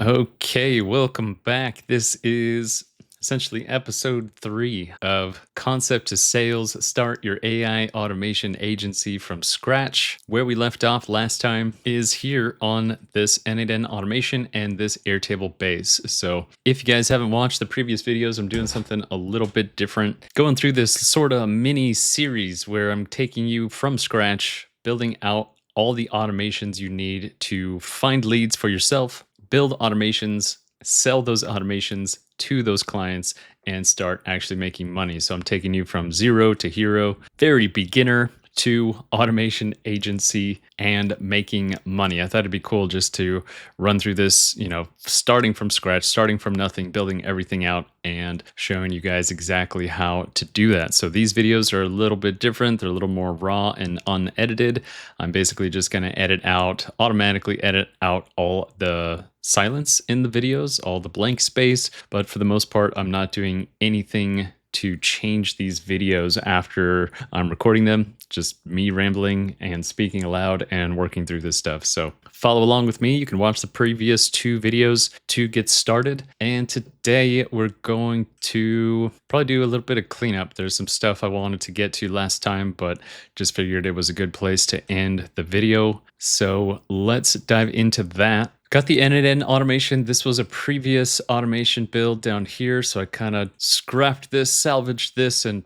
Okay, welcome back. This is essentially episode 3 of Concept to Sales Start Your AI Automation Agency from Scratch. Where we left off last time is here on this N8N automation and this Airtable base. So, if you guys haven't watched the previous videos, I'm doing something a little bit different. Going through this sort of mini series where I'm taking you from scratch, building out all the automations you need to find leads for yourself, build automations, sell those automations to those clients, and start actually making money. So I'm taking you from zero to hero, very beginner to automation agency and making money. I thought it'd be cool just to run through this, starting from scratch, starting from nothing, building everything out and showing you guys exactly how to do that. So these videos are a little bit different. They're a little more raw and unedited. I'm basically just going to automatically edit out all the silence in the videos, all the blank space. But for the most part, I'm not doing anything to change these videos after I'm recording them. Just me rambling and speaking aloud and working through this stuff. So follow along with me. You can watch the previous 2 videos to get started. And today we're going to probably do a little bit of cleanup. There's some stuff I wanted to get to last time, but just figured it was a good place to end the video. So let's dive into that. Got the N8N automation. This was a previous automation build down here. So I kind of scrapped this, salvaged this, and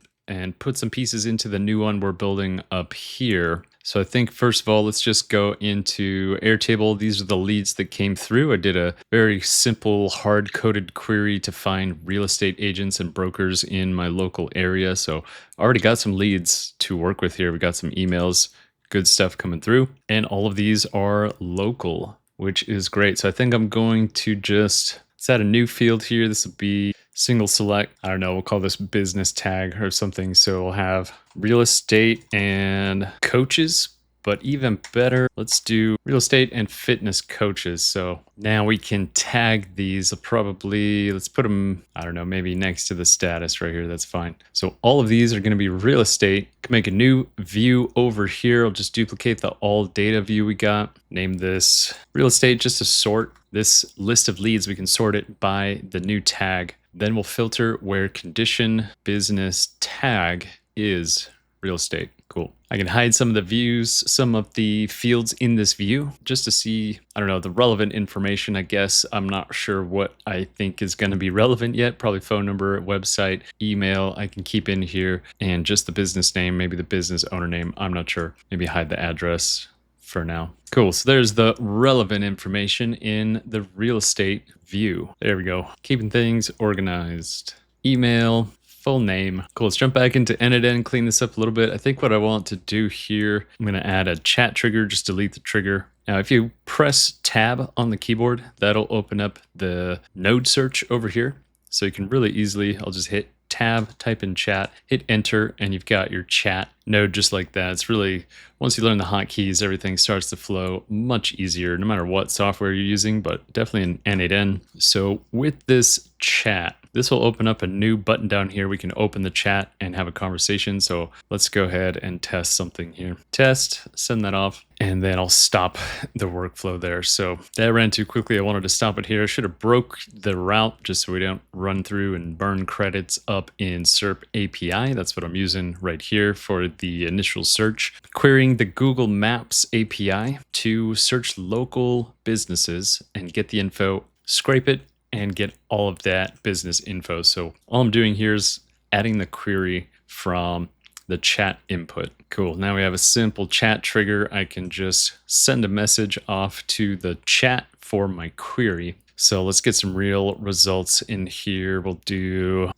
put some pieces into the new one we're building up here. So I think first of all, let's just go into Airtable. These are the leads that came through. I did a very simple hard-coded query to find real estate agents and brokers in my local area. So I already got some leads to work with here. We got some emails, good stuff coming through. And all of these are local, which is great. So I think I'm going to let's add a new field here. This will be single select. I don't know, we'll call this business tag or something. So we'll have real estate and coaches, but even better, let's do real estate and fitness coaches. So now we can tag these. Let's put them, I don't know, maybe next to the status right here. That's fine. So all of these are going to be real estate. Can make a new view over here. I'll just duplicate the all data view we got. Name this real estate just to sort this list of leads. We can sort it by the new tag. Then we'll filter where condition business tag is real estate. Cool. I can hide some of the views, some of the fields in this view just to see, I don't know, the relevant information, I guess. I'm not sure what I think is going to be relevant yet. Probably phone number, website, email I can keep in here, and just the business name, maybe the business owner name. I'm not sure. Maybe hide the address for now. Cool. So there's the relevant information in the real estate view. There we go. Keeping things organized. Email, full name. Cool. Let's jump back into N8N, clean this up a little bit. I think what I want to do here, I'm going to add a chat trigger, just delete the trigger. Now, if you press tab on the keyboard, that'll open up the node search over here. So you can really easily, I'll just hit tab, type in chat, hit enter, and you've got your chat node just like that. It's really, once you learn the hotkeys, everything starts to flow much easier, no matter what software you're using, but definitely in N8N. So with this chat, this will open up a new button down here. We can open the chat and have a conversation. So let's go ahead and test something here. Test, send that off, and then I'll stop the workflow there. So that ran too quickly. I wanted to stop it here. I should have broke the route just so we don't run through and burn credits up in SERP API. That's what I'm using right here for the initial search. Querying the Google Maps API to search local businesses and get the info, scrape it, and get all of that business info. So all I'm doing here is adding the query from the chat input. Cool. Now we have a simple chat trigger. I can just send a message off to the chat for my query. So let's get some real results in here. We'll do,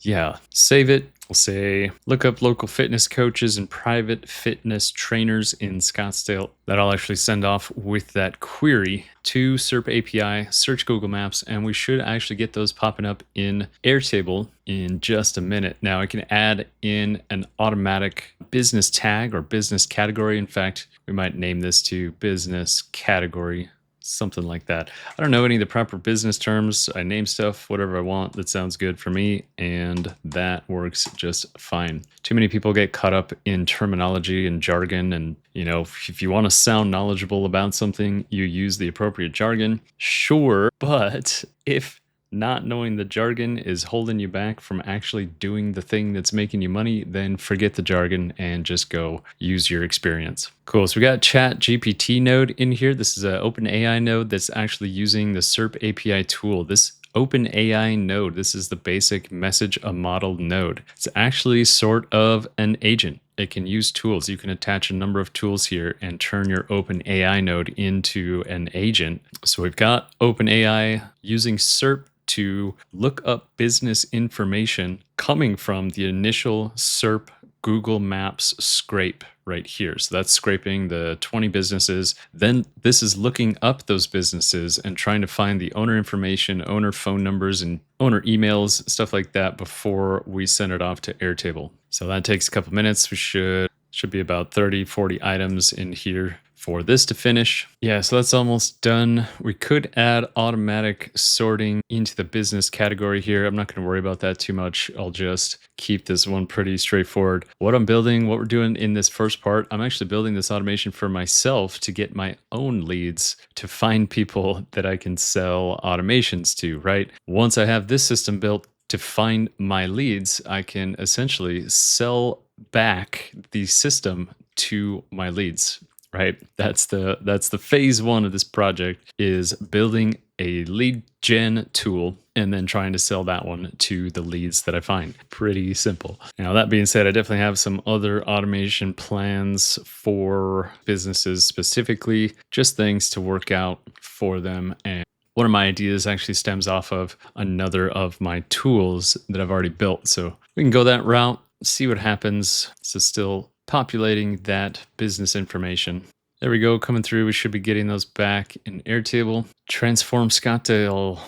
save it. We'll say, look up local fitness coaches and private fitness trainers in Scottsdale. That'll actually send off with that query to SERP API, search Google Maps, and we should actually get those popping up in Airtable in just a minute. Now I can add in an automatic business tag or business category. In fact, we might name this to business category. something like that. I don't know any of the proper business terms. I name stuff whatever I want that sounds good for me, and that works just fine. Too many people get caught up in terminology and jargon, and if you want to sound knowledgeable about something, you use the appropriate jargon. Sure, but if not knowing the jargon is holding you back from actually doing the thing that's making you money, then forget the jargon and just go use your experience. Cool. So we got Chat GPT node in here. This is an OpenAI node that's actually using the SERP API tool. This OpenAI node, this is the basic message a model node. It's actually sort of an agent. It can use tools. You can attach a number of tools here and turn your OpenAI node into an agent. So we've got OpenAI using SERP to look up business information coming from the initial SERP Google Maps scrape right here. So that's scraping the 20 businesses. Then this is looking up those businesses and trying to find the owner information, owner phone numbers, and owner emails, stuff like that before we send it off to Airtable. So that takes a couple minutes. We should be about 30, 40 items in here for this to finish. Yeah, so that's almost done. We could add automatic sorting into the business category here. I'm not going to worry about that too much. I'll just keep this one pretty straightforward. What I'm building, what we're doing in this first part, I'm actually building this automation for myself to get my own leads, to find people that I can sell automations to, right? Once I have this system built to find my leads, I can essentially sell back the system to my leads. Right? That's the phase one of this project, is building a lead gen tool and then trying to sell that one to the leads that I find. Pretty simple. Now, that being said, I definitely have some other automation plans for businesses specifically, just things to work out for them. And one of my ideas actually stems off of another of my tools that I've already built. So we can go that route, see what happens. So still populating that business information. There we go, coming through. We should be getting those back in Airtable. Transform Scottsdale,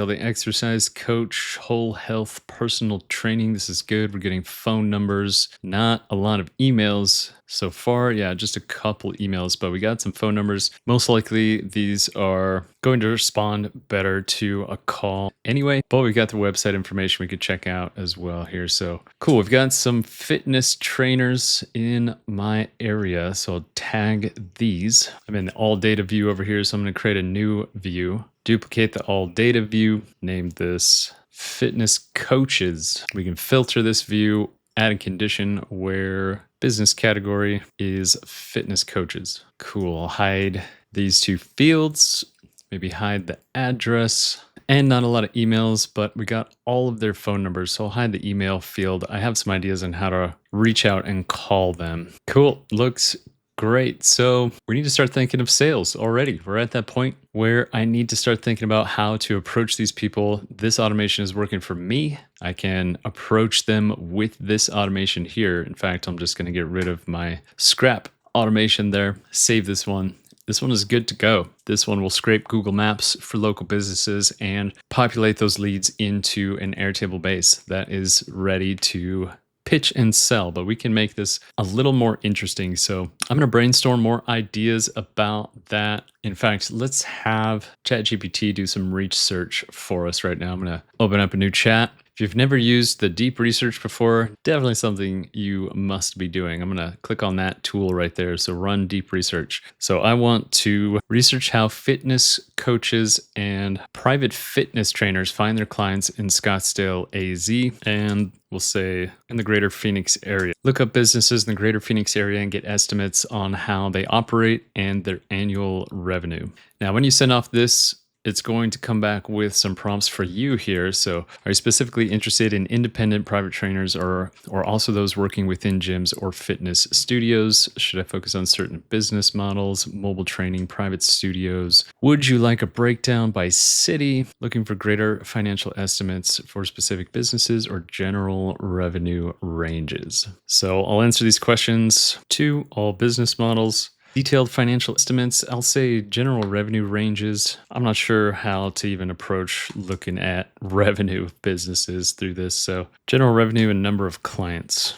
the exercise coach, whole health personal training. This is good. We're getting phone numbers, not a lot of emails so far. Yeah, just a couple emails, but we got some phone numbers. Most likely these are going to respond better to a call anyway, but we got the website information we could check out as well here. So cool. We've got some fitness trainers in my area. So I'll tag these. I'm in the all data view over here. So I'm going to create a new view. Duplicate the all data view, name this fitness coaches. We can filter this view, add a condition where business category is fitness coaches. Cool. I'll hide these two fields, maybe hide the address, and not a lot of emails, but we got all of their phone numbers. So I'll hide the email field. I have some ideas on how to reach out and call them. Cool. Looks great. So we need to start thinking of sales already. We're at that point where I need to start thinking about how to approach these people. This automation is working for me. I can approach them with this automation here. In fact, I'm just going to get rid of my scrap automation there. Save this one. This one is good to go. This one will scrape Google Maps for local businesses and populate those leads into an Airtable base that is ready to pitch and sell, but we can make this a little more interesting. So I'm going to brainstorm more ideas about that. In fact, let's have ChatGPT do some research for us right now. I'm going to open up a new chat. If you've never used the deep research before, definitely something you must be doing. I'm going to click on that tool right there. So run deep research. So I want to research how fitness coaches and private fitness trainers find their clients in Scottsdale, AZ, and we'll say in the greater Phoenix area. Look up businesses in the greater Phoenix area and get estimates on how they operate and their annual revenue. Now, when you send off this, it's going to come back with some prompts for you here. So are you specifically interested in independent private trainers or also those working within gyms or fitness studios? Should I focus on certain business models, mobile training, private studios? Would you like a breakdown by city? Looking for greater financial estimates for specific businesses or general revenue ranges? So I'll answer these questions to all business models. Detailed financial estimates, I'll say general revenue ranges. I'm not sure how to even approach looking at revenue of businesses through this. So general revenue and number of clients.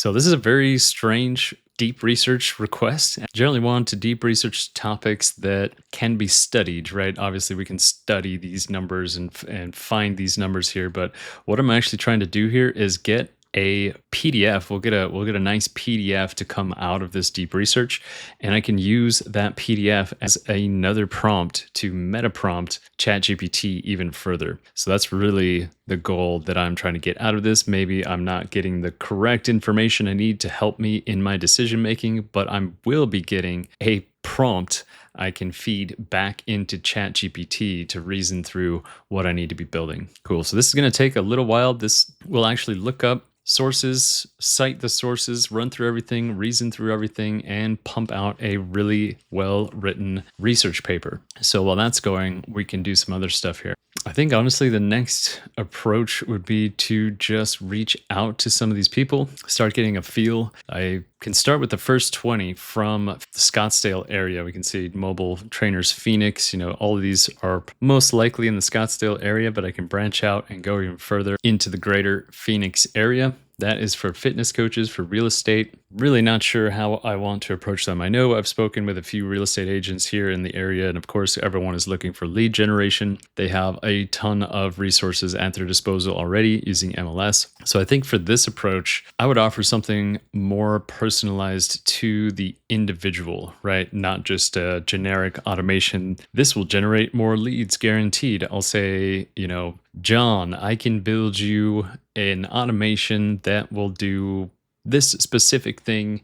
So this is a very strange deep research request. I generally want to deep research topics that can be studied, right? Obviously, we can study these numbers and find these numbers here, but what I'm actually trying to do here is get a PDF. We'll get a nice PDF to come out of this deep research, and I can use that PDF as another prompt to meta prompt ChatGPT even further. So that's really the goal that I'm trying to get out of this. Maybe I'm not getting the correct information I need to help me in my decision making, but I will be getting a prompt I can feed back into ChatGPT to reason through what I need to be building. Cool. So this is going to take a little while. This will actually look up sources, cite the sources, run through everything, reason through everything, and pump out a really well written research paper. So while that's going, we can do some other stuff here. I think honestly, the next approach would be to just reach out to some of these people, start getting a feel. I can start with the first 20 from the Scottsdale area. We can see Mobile Trainers Phoenix. All of these are most likely in the Scottsdale area, but I can branch out and go even further into the greater Phoenix area. That is for fitness coaches, for real estate. Really not sure how I want to approach them. I know I've spoken with a few real estate agents here in the area, and of course, everyone is looking for lead generation. They have a ton of resources at their disposal already using MLS. So I think for this approach, I would offer something more personalized to the individual, right? Not just a generic automation. This will generate more leads guaranteed. I'll say, John, I can build you an automation that will do this specific thing,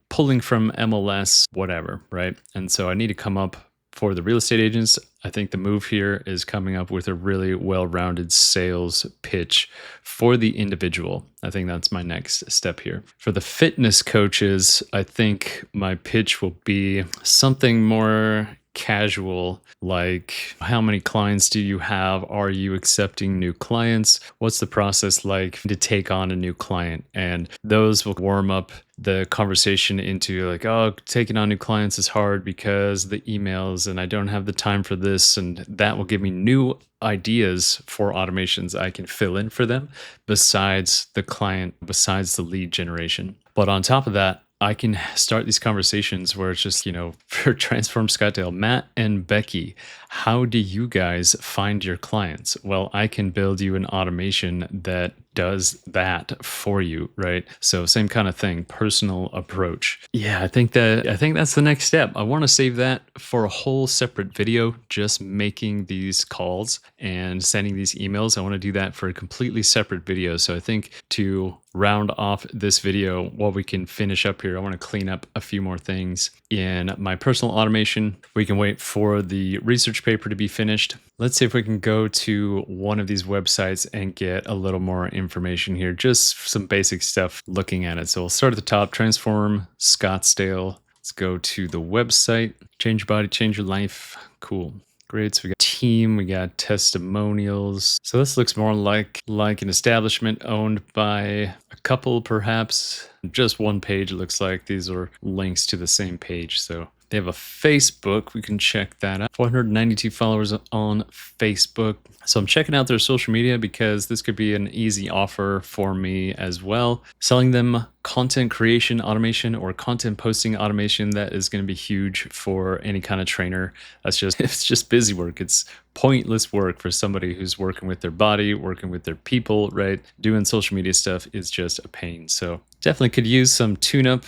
pulling from MLS, whatever, right? And so I need to come up for the real estate agents. I think the move here is coming up with a really well-rounded sales pitch for the individual. I think that's my next step here. For the fitness coaches, I think my pitch will be something more casual, like how many clients do you have? Are you accepting new clients? What's the process like to take on a new client? And those will warm up the conversation into like, oh, taking on new clients is hard because the emails and I don't have the time for this. And that will give me new ideas for automations I can fill in for them besides the client, besides the lead generation. But on top of that, I can start these conversations where it's just, for Transform Scottsdale, Matt and Becky, how do you guys find your clients? Well, I can build you an automation that does that for you, right? So same kind of thing, personal approach. Yeah, I think that's the next step. I want to save that for a whole separate video, just making these calls and sending these emails. I want to do that for a completely separate video. So I think to round off this video, while we can finish up here, I want to clean up a few more things in my personal automation. We can wait for the research paper to be finished. Let's see if we can go to one of these websites and get a little more information here, just some basic stuff looking at it. So we'll start at the top, Transform Scottsdale. Let's go to the website, change your body, change your life. Cool. Great. So we got team, we got testimonials. So this looks more like an establishment owned by a couple, perhaps. Just one page, it looks like. These are links to the same page. So they have a Facebook. We can check that out. 492 followers on Facebook. So I'm checking out their social media because this could be an easy offer for me as well. Selling them content creation automation or content posting automation, that is going to be huge for any kind of trainer. It's just busy work. It's pointless work for somebody who's working with their body, working with their people, right? Doing social media stuff is just a pain. So definitely could use some tune-up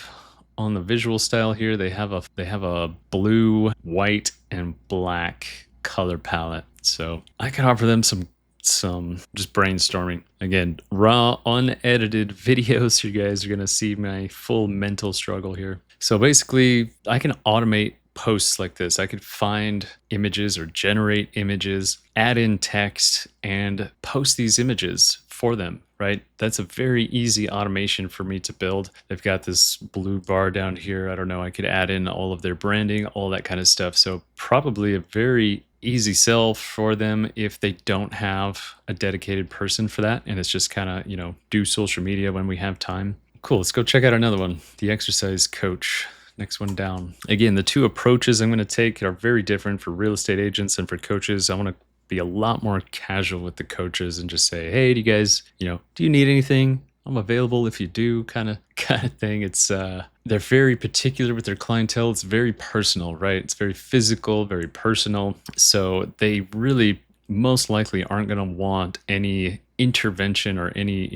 on the visual style here. They have a blue, white, and black color palette. So I can offer them some just brainstorming. Again, raw, unedited videos. You guys are gonna see my full mental struggle here. So basically, I can automate posts like this. I could find images or generate images, add in text, and post these images for them, right? That's a very easy automation for me to build. They've got this blue bar down here. I don't know, I could add in all of their branding, all that kind of stuff. So probably a very easy sell for them if they don't have a dedicated person for that. And it's just kind of, do social media when we have time. Cool, let's go check out another one. The exercise coach. Next one down. Again, the two approaches I'm going to take are very different for real estate agents and for coaches. I want to be a lot more casual with the coaches and just say, hey, do you guys, do you need anything? I'm available if you do kind of thing. It's they're very particular with their clientele. It's very personal, right? It's very physical, very personal. So they really most likely aren't going to want any intervention or any,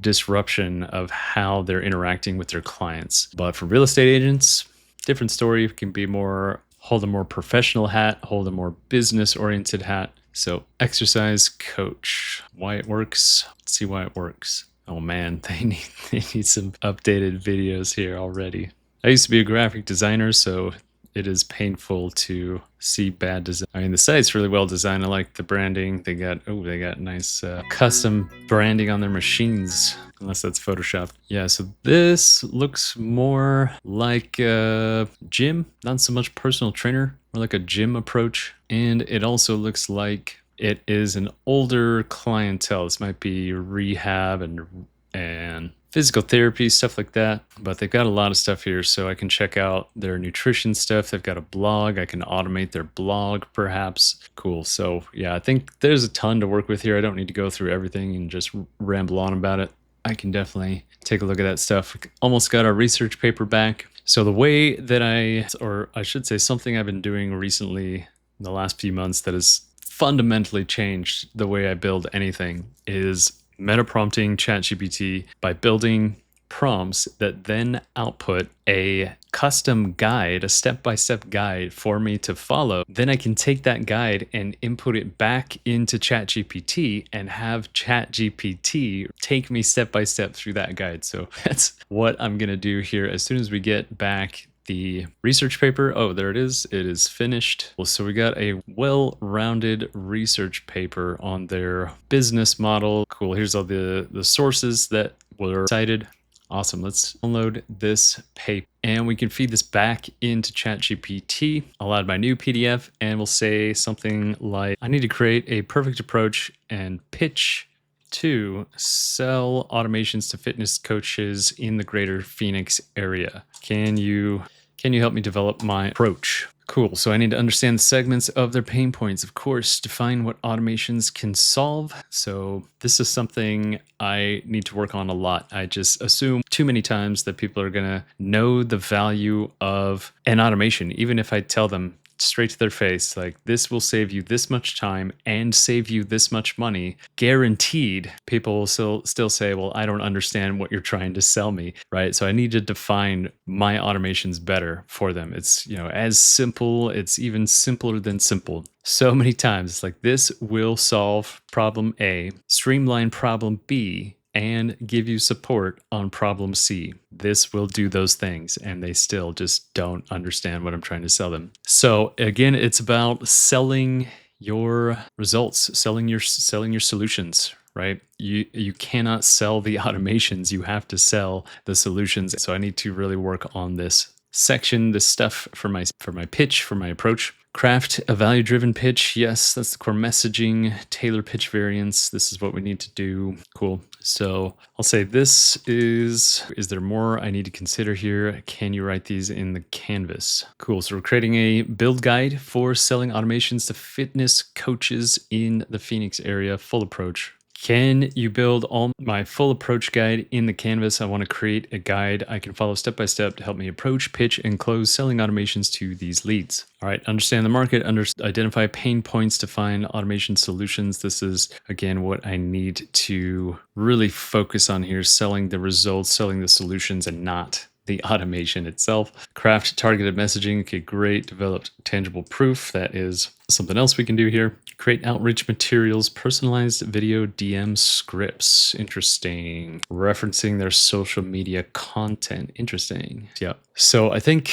disruption of how they're interacting with their clients. But for real estate agents, different story. It can be more hold a more professional hat, hold a more business oriented hat. So exercise coach, why it works. Let's see why it works. Oh man, they need some updated videos here already. I used to be a graphic designer, so it is painful to see bad design. I mean, the site's really well designed. I like the branding. They got nice custom branding on their machines, unless that's Photoshop. Yeah, so this looks more like a gym, not so much personal trainer, more like a gym approach. And it also looks like it is an older clientele. This might be rehab and physical therapy, stuff like that. But they've got a lot of stuff here, so I can check out their nutrition stuff. They've got a blog. I can automate their blog, perhaps. Cool. So yeah, I think there's a ton to work with here. I don't need to go through everything and just ramble on about it. I can definitely take a look at that stuff. Almost got our research paper back. So the way that or I should say something I've been doing recently in the last few months that has fundamentally changed the way I build anything is meta prompting ChatGPT by building prompts that then output a custom guide, a step-by-step guide for me to follow. Then I can take that guide and input it back into ChatGPT and have ChatGPT take me step-by-step through that guide. So that's what I'm going to do here as soon as we get back the research paper. Oh, there it is. It is finished. Well, so we got a well-rounded research paper on their business model. Cool. Here's all the sources that were cited. Awesome. Let's download this paper and we can feed this back into ChatGPT. I'll add my new PDF and we'll say something like, I need to create a perfect approach and pitch to sell automations to fitness coaches in the greater Phoenix area. Can you help me develop my approach? Cool. So I need to understand the segments of their pain points, of course, define what automations can solve. So this is something I need to work on a lot. I just assume too many times that people are going to know the value of an automation, even if I tell them straight to their face, like, this will save you this much time and save you this much money, guaranteed. People will still say, well, I don't understand what you're trying to sell me, right? So I need to define my automations better for them. It's, as simple, it's even simpler than simple. So many times it's like, this will solve problem A, streamline problem B, and give you support on problem C. This will do those things, and they still just don't understand what I'm trying to sell them. So again, it's about selling your results, selling your solutions, right? You cannot sell the automations. You have to sell the solutions. So I need to really work on this section, this stuff for my pitch, for my approach. Craft a value-driven pitch. Yes, that's the core messaging. Tailor pitch variants. This is what we need to do. Cool. So I'll say this is there more I need to consider here? Can you write these in the canvas? Cool. So we're creating a build guide for selling automations to fitness coaches in the Phoenix area. Full approach. Can you build all my full approach guide in the canvas? I want to create a guide I can follow step by step to help me approach, pitch, and close selling automations to these leads. All right, understand the market, identify pain points to find automation solutions. This is, again, what I need to really focus on here, selling the results, selling the solutions, and not the automation itself. Craft targeted messaging. Okay, great. Developed tangible proof. That is something else we can do here. Create outreach materials, personalized video DM scripts. Interesting. Referencing their social media content. Interesting. Yeah. So I think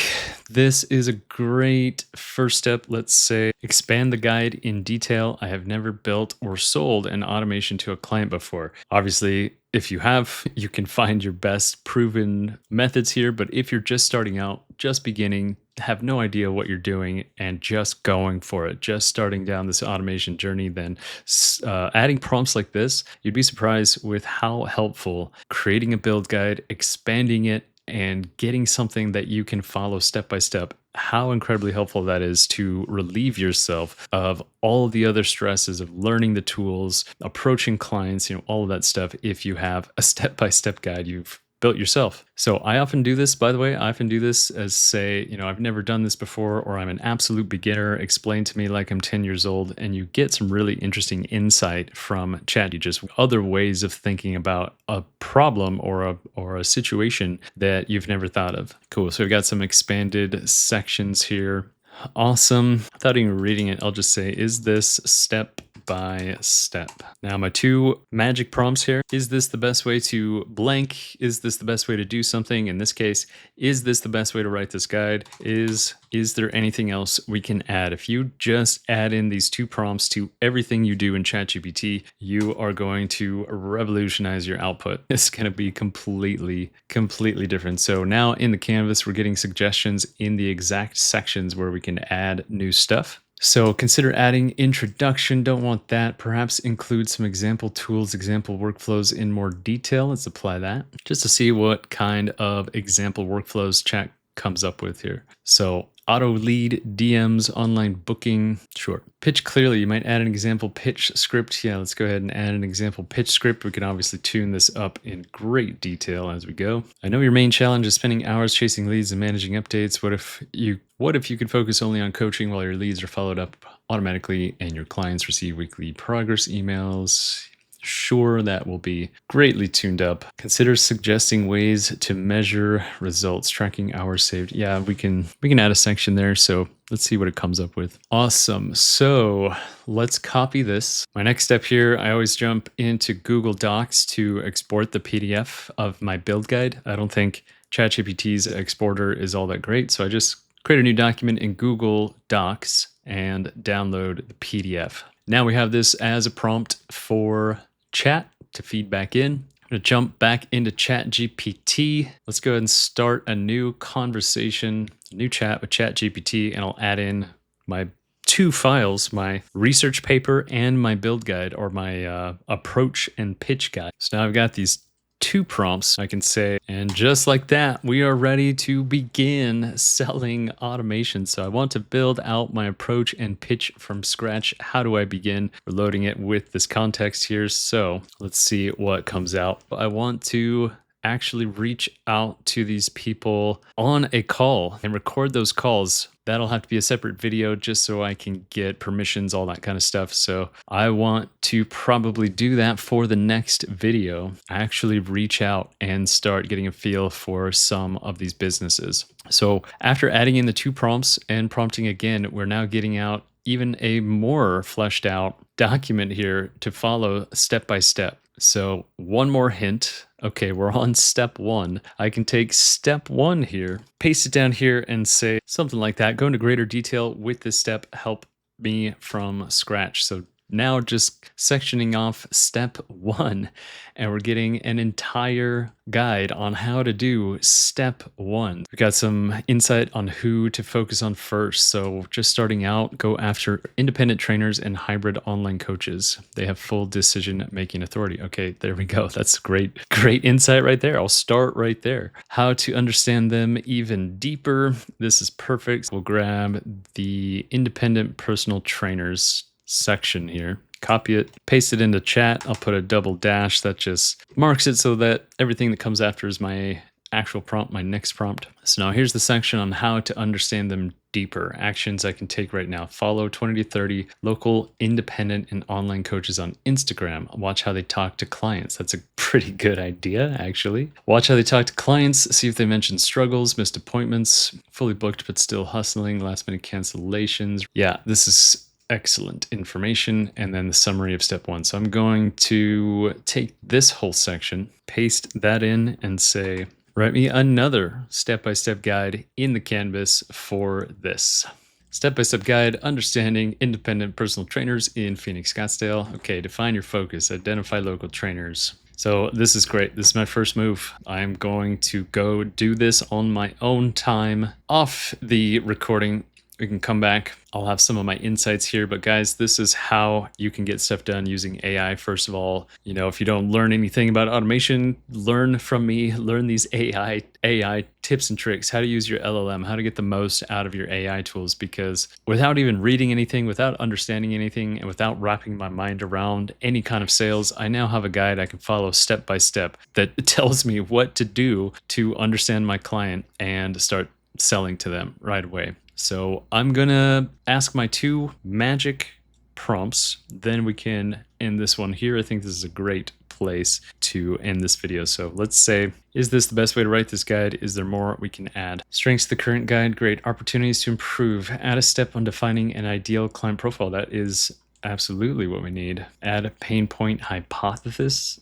this is a great first step. Let's say expand the guide in detail. I have never built or sold an automation to a client before. Obviously, if you have, you can find your best proven methods here. But if you're just starting out, just beginning, have no idea what you're doing and just going for it, just starting down this automation journey, then adding prompts like this, you'd be surprised with how helpful creating a build guide, expanding it, and getting something that you can follow step by step how incredibly helpful that is to relieve yourself of all of the other stresses of learning the tools, approaching clients, all of that stuff if you have a step-by-step guide you've built yourself. So I often do this, by the way. I often do this as say, I've never done this before, or I'm an absolute beginner. Explain to me like I'm 10 years old, and you get some really interesting insight from chat. You just other ways of thinking about a problem or a situation that you've never thought of. Cool. So we've got some expanded sections here. Awesome. Without even reading it, I'll just say, is this step by step? Now, my two magic prompts here: is this the best way to blank? Is this the best way to do something? In this case, is this the best way to write this guide? Is there anything else we can add? If you just add in these two prompts to everything you do in ChatGPT, you are going to revolutionize your output. It's going to be completely different. So now in the canvas, we're getting suggestions in the exact sections where we can add new stuff. So consider adding introduction. Don't want that. Perhaps include some example tools, example workflows in more detail. Let's apply that just to see what kind of example workflows chat comes up with here. So auto lead, DMs, online booking. Sure. Pitch clearly. You might add an example pitch script. Yeah, let's go ahead and add an example pitch script. We can obviously tune this up in great detail as we go. I know your main challenge is spending hours chasing leads and managing updates. What if you could focus only on coaching while your leads are followed up automatically and your clients receive weekly progress emails? Sure, that will be greatly tuned up. Consider suggesting ways to measure results, tracking hours saved. Yeah, we can add a section there. So let's see what it comes up with. Awesome. So let's copy this. My next step here, I always jump into Google Docs to export the PDF of my build guide. I don't think ChatGPT's exporter is all that great. So I just create a new document in Google Docs and download the PDF. Now we have this as a prompt for chat to feed back in. I'm going to jump back into ChatGPT. Let's go ahead and start a new conversation, a new chat with ChatGPT, and I'll add in my two files, my research paper and my build guide, or my approach and pitch guide. So now I've got these two prompts I can say, and just like that, we are ready to begin selling automation. So I want to build out my approach and pitch from scratch. How do I begin? We're loading it with this context here. So let's see what comes out. I want to actually reach out to these people on a call and record those calls. That'll have to be a separate video just so I can get permissions, all that kind of stuff. So I want to probably do that for the next video. Actually reach out and start getting a feel for some of these businesses. So after adding in the two prompts and prompting again, we're now getting out even a more fleshed out document here to follow step by step. So one more hint. Okay, we're on step one. I can take step one here, paste it down here and say something like that. Go into greater detail with this step, help me from scratch. So now just sectioning off step one, and we're getting an entire guide on how to do step one. We got some insight on who to focus on first. So just starting out, go after independent trainers and hybrid online coaches. They have full decision-making authority. Okay, there we go. That's great insight right there. I'll start right there. How to understand them even deeper. This is perfect. We'll grab the independent personal trainers section here, copy it, paste it into chat. I'll put a double dash that just marks it so that everything that comes after is my actual prompt, my next prompt. So now here's the section on how to understand them deeper. Actions I can take right now. Follow 20 to 30 local independent and online coaches on Instagram. Watch how they talk to clients. That's a pretty good idea, actually. Watch how they talk to clients. See if they mention struggles, missed appointments, fully booked but still hustling, last minute cancellations. Yeah, this is excellent information. And then the summary of step one. So I'm going to take this whole section, paste that in and say, write me another step-by-step guide in the canvas for this. Step-by-step guide, understanding independent personal trainers in Phoenix, Scottsdale. Okay, define your focus, identify local trainers. So this is great. This is my first move. I'm going to go do this on my own time off the recording We can come back. I'll have some of my insights here, but guys, this is how you can get stuff done using AI. First of all, if you don't learn anything about automation, learn from me, learn these AI tips and tricks, how to use your LLM, how to get the most out of your AI tools, because without even reading anything, without understanding anything, and without wrapping my mind around any kind of sales, I now have a guide I can follow step by step that tells me what to do to understand my client and start selling to them right away. So I'm gonna ask my 2 magic prompts, then we can end this one here. I think this is a great place to end this video. So let's say, is this the best way to write this guide? Is there more we can add? Strengths of the current guide, great. Opportunities to improve. Add a step on defining an ideal client profile. That is absolutely what we need. Add a pain point hypothesis.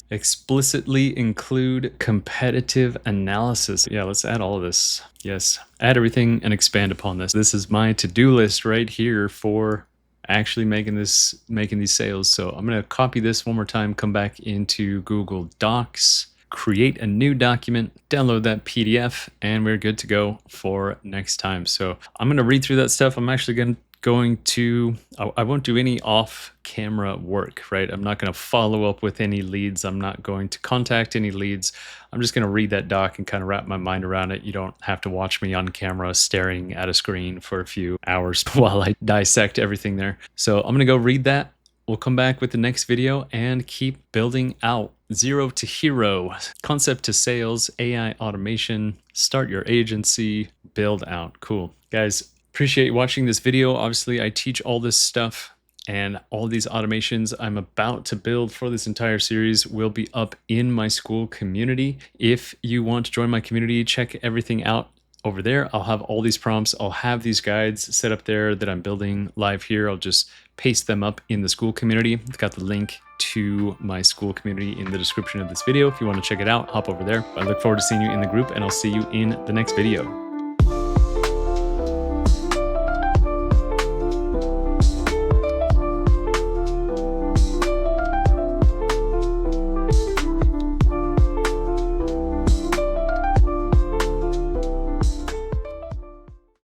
Explicitly include competitive analysis. Yeah, let's add all of this. Yes, add everything and expand upon this. This is my to-do list right here for actually making these sales. So I'm going to copy this one more time, come back into Google Docs, create a new document, download that PDF, and we're good to go for next time. So I'm going to read through that stuff. I'm actually going to, I won't do any off-camera work, right? I'm not going to follow up with any leads. I'm not going to contact any leads. I'm just going to read that doc and kind of wrap my mind around it. You don't have to watch me on camera staring at a screen for a few hours while I dissect everything there. So I'm going to go read that. We'll come back with the next video and keep building out. Zero to hero, concept to sales, AI automation, start your agency, build out. Cool. Guys, appreciate you watching this video. Obviously, I teach all this stuff, and all these automations I'm about to build for this entire series will be up in my Skool community. If you want to join my community, check everything out over there. I'll have all these prompts. I'll have these guides set up there that I'm building live here. I'll just paste them up in the Skool community. I've got the link to my Skool community in the description of this video. If you want to check it out, hop over there. I look forward to seeing you in the group, and I'll see you in the next video.